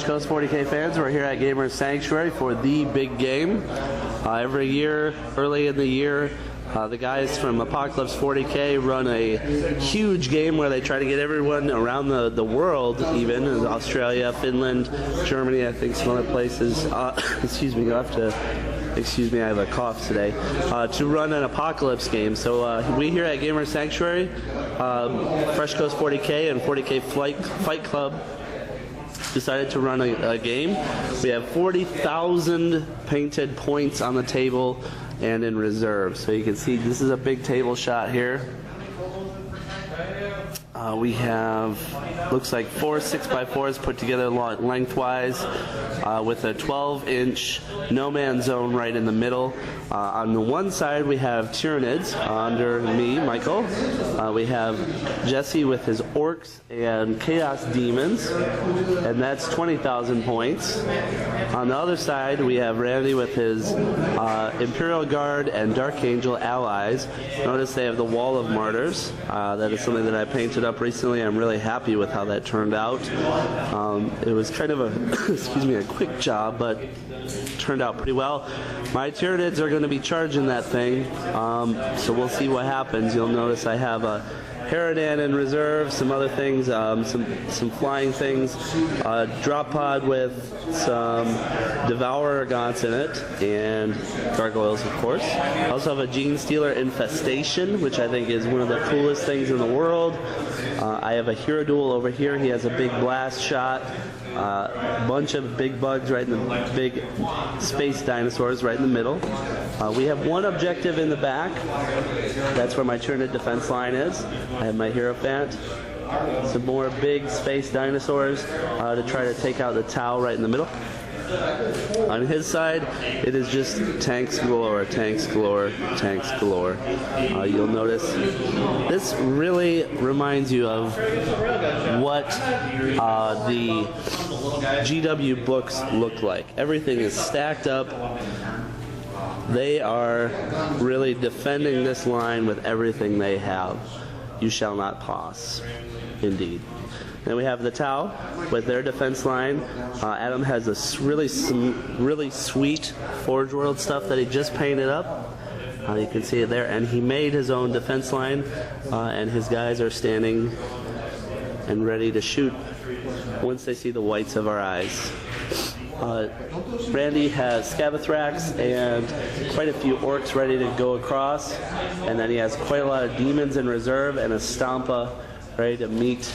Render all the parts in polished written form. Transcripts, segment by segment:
Fresh Coast 40K fans, we're here at Gamer Sanctuary for the big game. Every year, early in the year, the guys from Apocalypse 40K run a huge game where they try to get everyone around the world, even in Australia, Finland, Germany, I think some other places. Excuse me, you'll have to excuse me, I have a cough today, to run an Apocalypse game. So we here at Gamer Sanctuary, Fresh Coast 40K and 40K Fight Club decided to run a game. We have 40,000 painted points on the table and in reserve. So you can see this is a big table shot here. We have, looks like 4 6x4s put together lengthwise with a 12-inch no man's zone right in the middle. On the one side we have Tyranids under me, Michael. We have Jesse with his orcs and chaos demons, and that's 20,000 points. On the other side we have Randy with his Imperial Guard and Dark Angel allies. Notice they have the Wall of Martyrs. That is something that I painted up recently. I'm really happy with how that turned out. It was kind of a excuse me, a quick job, but turned out pretty well. My Tyranids are going to be charging that thing, so we'll see what happens. You'll notice I have a Harridan in reserve, some other things, some flying things, drop pod with some Devourer Gaunts in it, and gargoyles, of course. I also have a Gene Stealer Infestation, which I think is one of the coolest things in the world. I have a Hero Duel over here. He has a big blast shot. Bunch of big bugs right in the big space dinosaurs right in the middle. We have one objective in the back. That's where my Tyranid defense line is. I have my Hierophant. Some more big space dinosaurs to try to take out the Tau right in the middle. On his side, it is just tanks galore, tanks galore, tanks galore. You'll notice this really reminds you of what the GW books look like. Everything is stacked up. They are really defending this line with everything they have. You shall not pass, indeed. Then we have the Tau with their defense line. Adam has some really sweet Forge World stuff that he just painted up. You can see it there, and he made his own defense line, and his guys are standing and ready to shoot once they see the whites of our eyes. Randy has Scabathrax and quite a few orcs ready to go across, and then he has quite a lot of demons in reserve and a Stampa ready to meet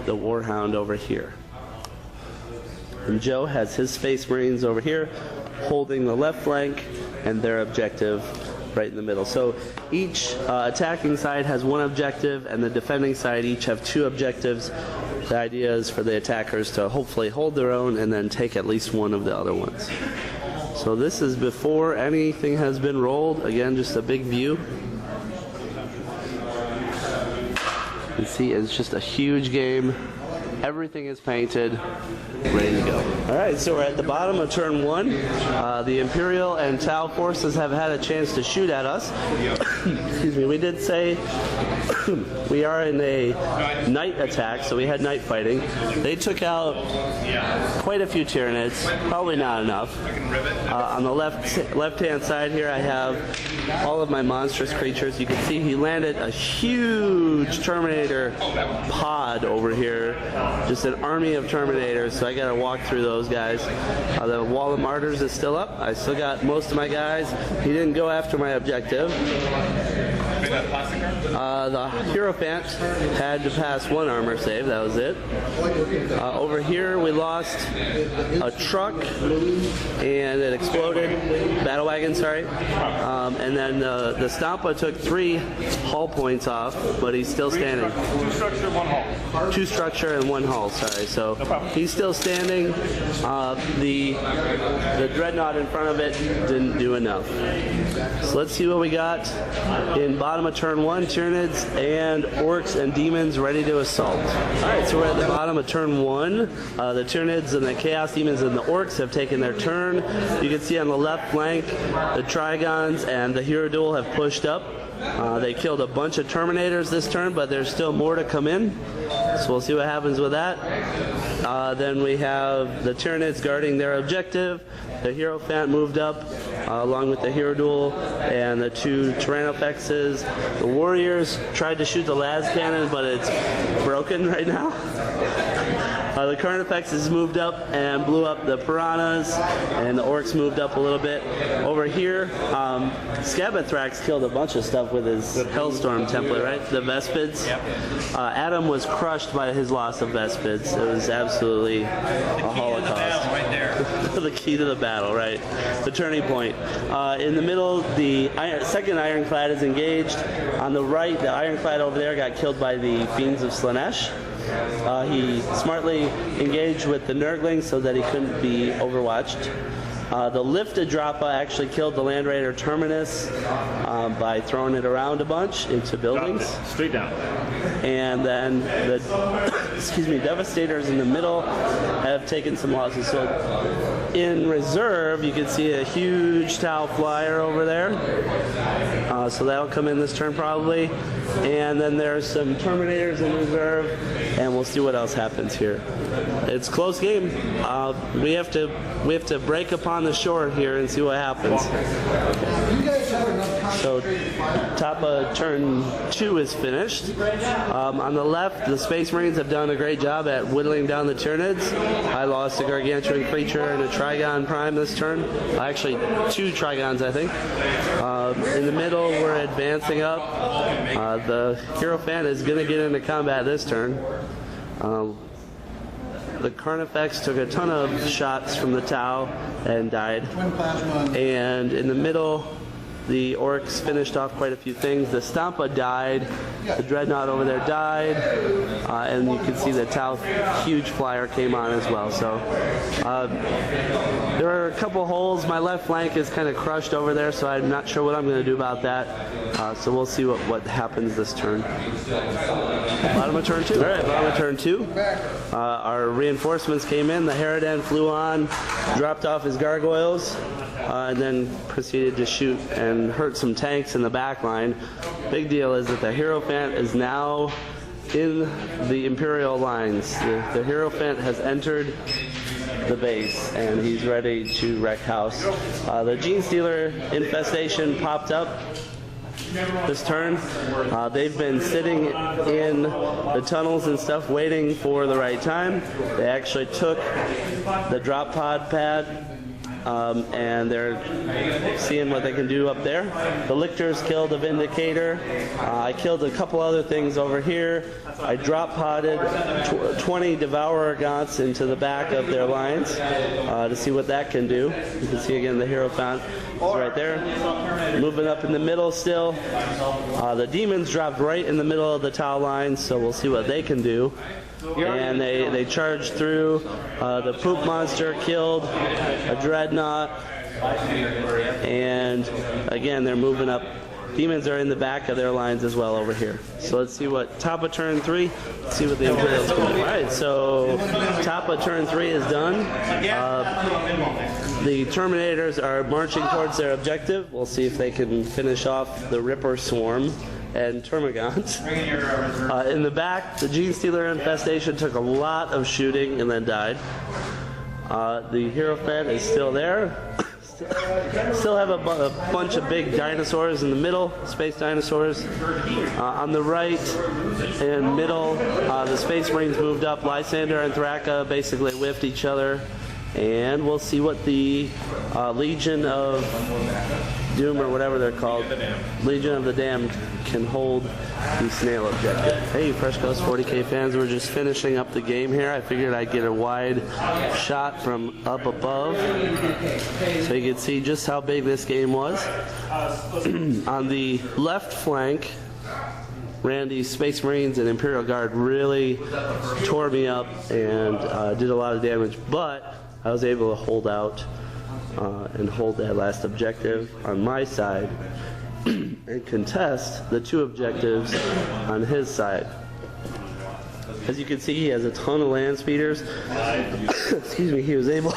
the Warhound over here. And Joe has his Space Marines over here holding the left flank and their objective right in the middle. So each attacking side has one objective, and the defending side each have two objectives. The idea is for the attackers to hopefully hold their own and then take at least one of the other ones. So this is before anything has been rolled. Again, just a big view. You see, it's just a huge game. Everything is painted, ready to go. All right, so we're at the bottom of turn one. The Imperial and Tau forces have had a chance to shoot at us. Excuse me, we did say we are in a night attack, so we had night fighting. They took out quite a few Tyranids, probably not enough. On the left-hand side here, I have all of my monstrous creatures. You can see he landed a huge Terminator pod over here. Just an army of Terminators, so I gotta walk through those guys. The Wall of Martyrs is still up. I still got most of my guys. He didn't go after my objective. The Hierophant had to pass one armor save, that was it. Over here we lost a truck and it exploded, battle wagon, sorry. And then the Stampa took 3 hull points off, but he's still standing. 2 structure, 1 hull. 2 structure and 1 hull, sorry. So he's still standing. The Dreadnought in front of it didn't do enough. So let's see what we got in bottom of turn 1. Tyranids and orcs and demons ready to assault. Alright, so we're at the bottom of turn 1. The Tyranids and the Chaos Demons and the orcs have taken their turn. You can see on the left flank the Trigons and the Hero Duel have pushed up. They killed a bunch of Terminators this turn, but there's still more to come in. So we'll see what happens with that. Then we have the Tyranids guarding their objective. The Hierophant moved up along with the Hero Duel and the 2 Tyrannofexes. The Warriors tried to shoot the Las Cannon, but it's broken right now. The Carnifexes moved up and blew up the Piranhas, and the Orcs moved up a little bit. Over here, Scabathrax killed a bunch of stuff with his Hellstorm template, right? The Vespids. Yep. Adam was crushed by his loss of Vespids. It was absolutely a holocaust. Right there. The key to the battle, right? The turning point. In the middle, the second Ironclad is engaged. On the right, the Ironclad over there got killed by the Fiends of Slanesh. He smartly engaged with the Nurglings so that he couldn't be overwatched. The lifted Droppa actually killed the Land Raider Terminus by throwing it around a bunch into buildings. Straight down. And then the Devastators in the middle have taken some losses. So in reserve, you can see a huge Tau Flyer over there. So that'll come in this turn probably. And then there's some Terminators in reserve, and we'll see what else happens here. It's a close game. We have to break upon the shore here and see what happens. So top of turn 2 is finished. On the left, the Space Marines have done a great job at whittling down the Tyranids. I lost a Gargantuan creature and a Trigon Prime this turn. Actually, 2 Trigons, I think. In the middle, we're advancing up. The Hierophant is going to get into combat this turn. The Carnifex took a ton of shots from the Tau and died. And in the middle, the Orcs finished off quite a few things. The Stampa died. The Dreadnought over there died. And you can see the Tau huge flyer came on as well. So there are a couple holes. My left flank is kind of crushed over there, so I'm not sure what I'm going to do about that. So we'll see what happens this turn. Bottom of turn 2. All right, bottom of turn 2. Our reinforcements came in. The Harridan flew on, dropped off his gargoyles, and then proceeded to shoot and hurt some tanks in the back line. Big deal is that the Hierophant is now in the Imperial lines. The Hierophant has entered the base, and he's ready to wreck house. The Gene Stealer infestation popped up this turn. They've been sitting in the tunnels and stuff waiting for the right time. They actually took the drop pod pad and they're seeing what they can do up there. The Lictors killed the Vindicator. I killed a couple other things over here. I drop podded 20 Devourer Gaunts into the back of their lines to see what that can do. You can see again the Hierophant is right there. Moving up in the middle still. The Demons dropped right in the middle of the Tau line, so we'll see what they can do. And they charged through. The Poop Monster killed a Dreadnought. And again, they're moving up. Demons are in the back of their lines as well over here. So let's see what top of turn 3. Let's see what the Imperials can do. All right, so top of turn 3 is done. The Terminators are marching towards their objective. We'll see if they can finish off the Ripper Swarm and Termagants. In the back, the Gene Stealer infestation took a lot of shooting and then died. The Hierophant is still there. Still have a bunch of big dinosaurs in the middle, space dinosaurs. On the right and middle, the Space Marines moved up. Lysander and Thraka basically whiffed each other. And we'll see what the Legion of Doom, or whatever they're called, Legion of the Damned, can hold the snail objective. Hey, Fresh Coast 40K fans, we're just finishing up the game here. I figured I'd get a wide shot from up above so you could see just how big this game was. On the left flank, Randy's Space Marines and Imperial Guard really tore me up and did a lot of damage, but I was able to hold out and hold that last objective on my side and contest the 2 objectives on his side. As you can see, he has a ton of land speeders. Excuse me, he was able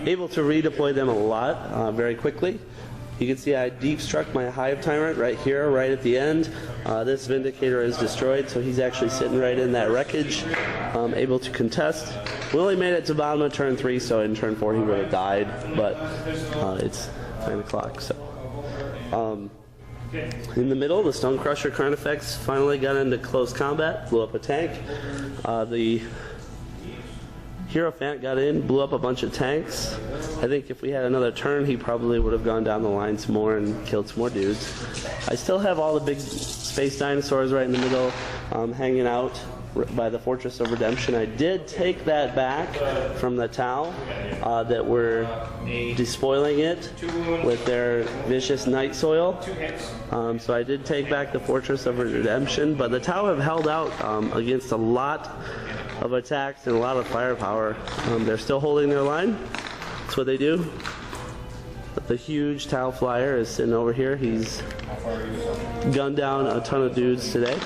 able to redeploy them a lot very quickly. You can see I deep struck my hive tyrant right here, right at the end. This Vindicator is destroyed, so he's actually sitting right in that wreckage, able to contest. We only made it to bottom of turn 3, so in turn 4 he would have died, but it's 9 o'clock, so. In the middle, the Stone Crusher Carnifex finally got into close combat, blew up a tank. The Hierophant got in, blew up a bunch of tanks. I think if we had another turn, he probably would have gone down the line some more and killed some more dudes. I still have all the big space dinosaurs right in the middle, hanging out by the Fortress of Redemption. I did take that back from the Tau that were despoiling it with their vicious night soil. So I did take back the Fortress of Redemption, but the Tau have held out against a lot of attacks and a lot of firepower. They're still holding their line. That's what they do. But the huge Tau Flyer is sitting over here. He's gunned down a ton of dudes today.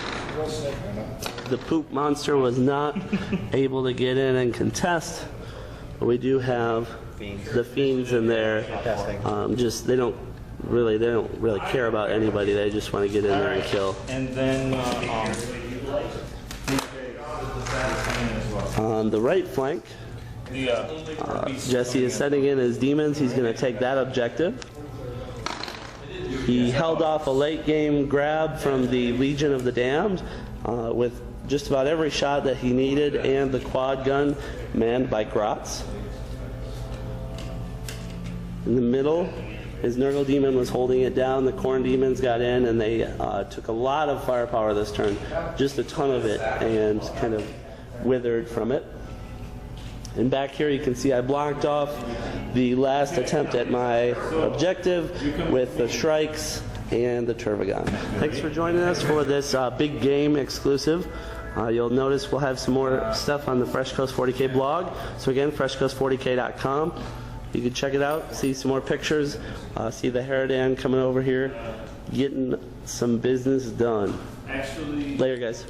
The Poop Monster was not able to get in and contest, but we do have the Fiends in there. They don't really care about anybody. They just want to get in there and kill. And then on the right flank, Jesse is sending in his demons. He's going to take that objective. He held off a late game grab from the Legion of the Damned with just about every shot that he needed, and the quad gun manned by Grotz. In the middle, his Nurgle Demon was holding it down. The Corn Demons got in, and they took a lot of firepower this turn, just a ton of it, and kind of withered from it. And back here you can see I blocked off the last attempt at my objective with the Shrikes and the Turvagon. Thanks for joining us for this big game exclusive. You'll notice we'll have some more stuff on the Fresh Coast 40K blog. So again, freshcoast40k.com. You can check it out, see some more pictures, see the Haradan coming over here, getting some business done. Later, guys.